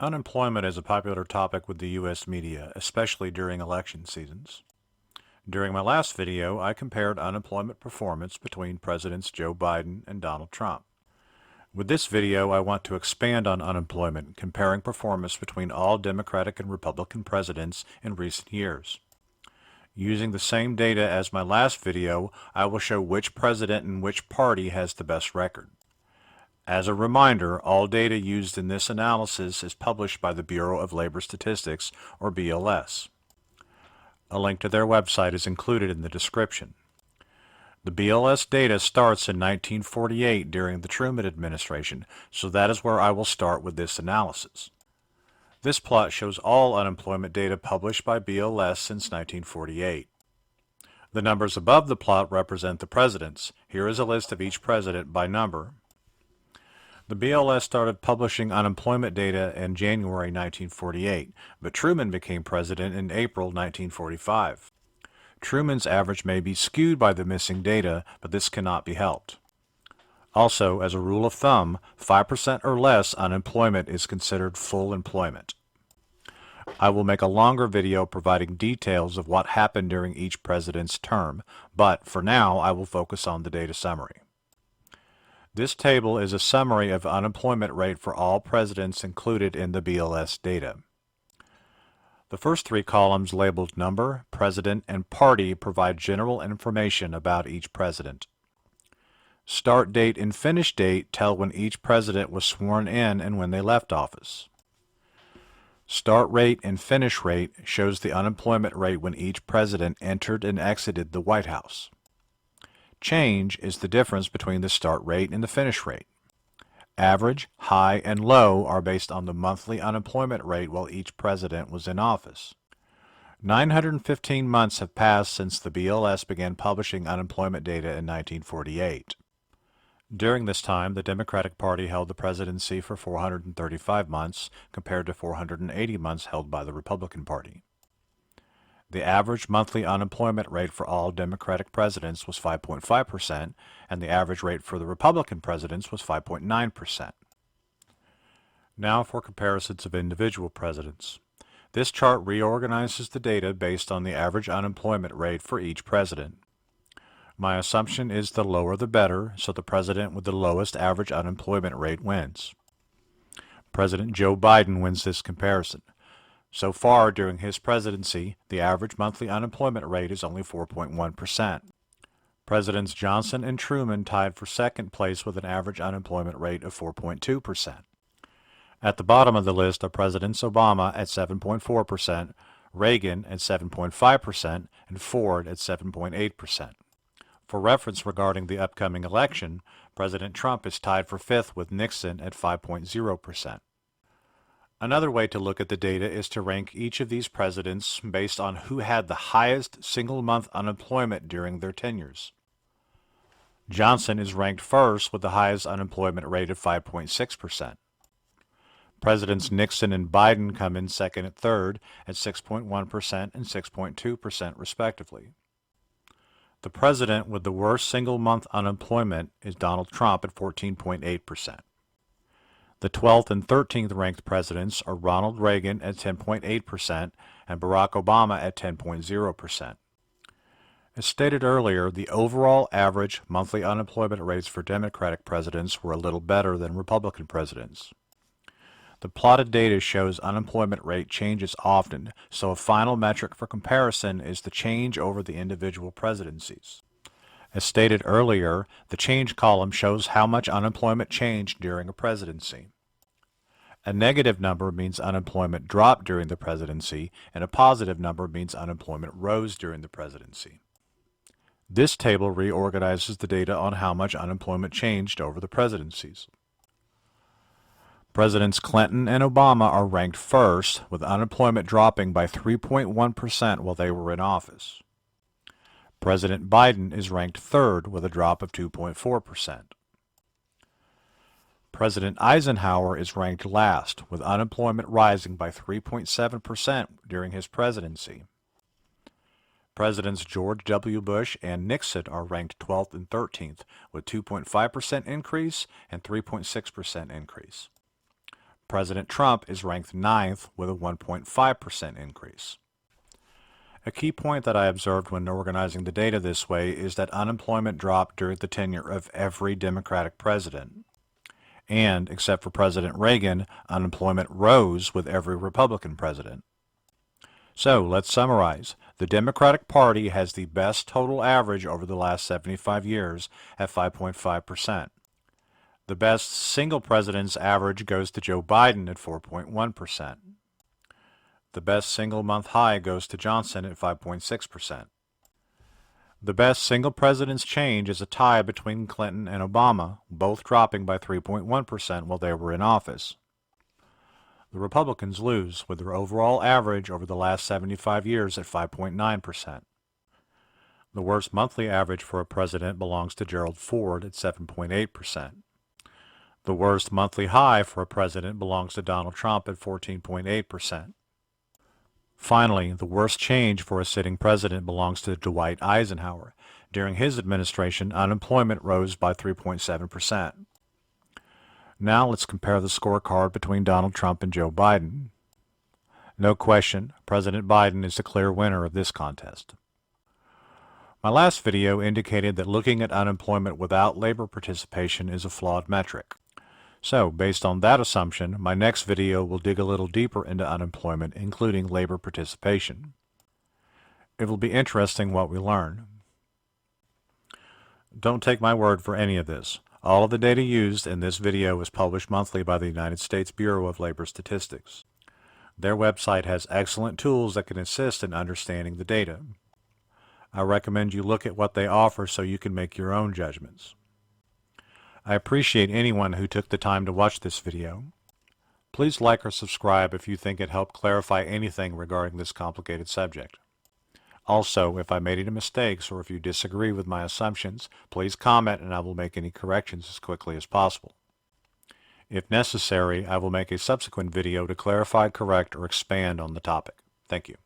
Unemployment is a popular topic with the U.S. media, especially during election seasons. During my last video, I compared unemployment performance between Presidents Joe Biden and Donald Trump. With this video, I want to expand on unemployment, comparing performance between all Democratic and Republican presidents in recent years. Using the same data as my last video, I will show which president and which party has the best record. As a reminder, all data used in this analysis is published by the Bureau of Labor Statistics, or BLS. A link to their website is included in the description. The BLS data starts in 1948 during the Truman administration, so that is where I will start with this analysis. This plot shows all unemployment data published by BLS since 1948. The numbers above the plot represent the presidents. Here is a list of each president by number. The BLS started publishing unemployment data in January 1948, but Truman became president in April 1945. Truman's average may be skewed by the missing data, but this cannot be helped. Also, as a rule of thumb, 5% or less unemployment is considered full employment. I will make a longer video providing details of what happened during each president's term, but for now I will focus on the data summary. This table is a summary of unemployment rate for all presidents included in the BLS data. The first three columns labeled number, president, and party provide general information about each president. Start date and finish date tell when each president was sworn in and when they left office. Start rate and finish rate shows the unemployment rate when each president entered and exited the White House. Change is the difference between the start rate and the finish rate. Average, high, and low are based on the monthly unemployment rate while each president was in office. 915 months have passed since the BLS began publishing unemployment data in 1948. During this time, the Democratic Party held the presidency for 435 months, compared to 480 months held by the Republican Party. The average monthly unemployment rate for all Democratic presidents was 5.5%, and the average rate for the Republican presidents was 5.9%. Now for comparisons of individual presidents. This chart reorganizes the data based on the average unemployment rate for each president. My assumption is the lower the better, so the president with the lowest average unemployment rate wins. President Joe Biden wins this comparison. So far during his presidency, the average monthly unemployment rate is only 4.1%. Presidents Johnson and Truman tied for second place with an average unemployment rate of 4.2%. At the bottom of the list are Presidents Obama at 7.4%, Reagan at 7.5%, and Ford at 7.8%. For reference regarding the upcoming election, President Trump is tied for fifth with Nixon at 5.0%. Another way to look at the data is to rank each of these presidents based on who had the highest single-month unemployment during their tenures. Johnson is ranked first with the highest unemployment rate of 5.6%. Presidents Nixon and Biden come in second and third at 6.1% and 6.2% respectively. The president with the worst single-month unemployment is Donald Trump at 14.8%. The 12th and 13th ranked presidents are Ronald Reagan at 10.8% and Barack Obama at 10.0%. As stated earlier, the overall average monthly unemployment rates for Democratic presidents were a little better than Republican presidents. The plotted data shows unemployment rate changes often, so a final metric for comparison is the change over the individual presidencies. As stated earlier, the change column shows how much unemployment changed during a presidency. A negative number means unemployment dropped during the presidency, and a positive number means unemployment rose during the presidency. This table reorganizes the data on how much unemployment changed over the presidencies. Presidents Clinton and Obama are ranked first, with unemployment dropping by 3.1% while they were in office. President Biden is ranked third with a drop of 2.4%. President Eisenhower is ranked last, with unemployment rising by 3.7% during his presidency. Presidents George W. Bush and Nixon are ranked 12th and 13th, with 2.5% increase and 3.6% increase. President Trump is ranked 9th with a 1.5% increase. A key point that I observed when organizing the data this way is that unemployment dropped during the tenure of every Democratic president. And, except for President Reagan, unemployment rose with every Republican president. So, let's summarize. The Democratic Party has the best total average over the last 75 years at 5.5%. The best single president's average goes to Joe Biden at 4.1%. The best single month high goes to Johnson at 5.6%. The best single president's change is a tie between Clinton and Obama, both dropping by 3.1% while they were in office. The Republicans lose, with their overall average over the last 75 years at 5.9%. The worst monthly average for a president belongs to Gerald Ford at 7.8%. The worst monthly high for a president belongs to Donald Trump at 14.8%. Finally, the worst change for a sitting president belongs to Dwight Eisenhower. During his administration, unemployment rose by 3.7%. Now let's compare the scorecard between Donald Trump and Joe Biden. No question, President Biden is the clear winner of this contest. My last video indicated that looking at unemployment without labor participation is a flawed metric. So, based on that assumption, my next video will dig a little deeper into unemployment, including labor participation. It will be interesting what we learn. Don't take my word for any of this. All of the data used in this video is published monthly by the United States Bureau of Labor Statistics. Their website has excellent tools that can assist in understanding the data. I recommend you look at what they offer so you can make your own judgments. I appreciate anyone who took the time to watch this video. Please like or subscribe if you think it helped clarify anything regarding this complicated subject. Also, if I made any mistakes or if you disagree with my assumptions, please comment and I will make any corrections as quickly as possible. If necessary, I will make a subsequent video to clarify, correct, or expand on the topic. Thank you.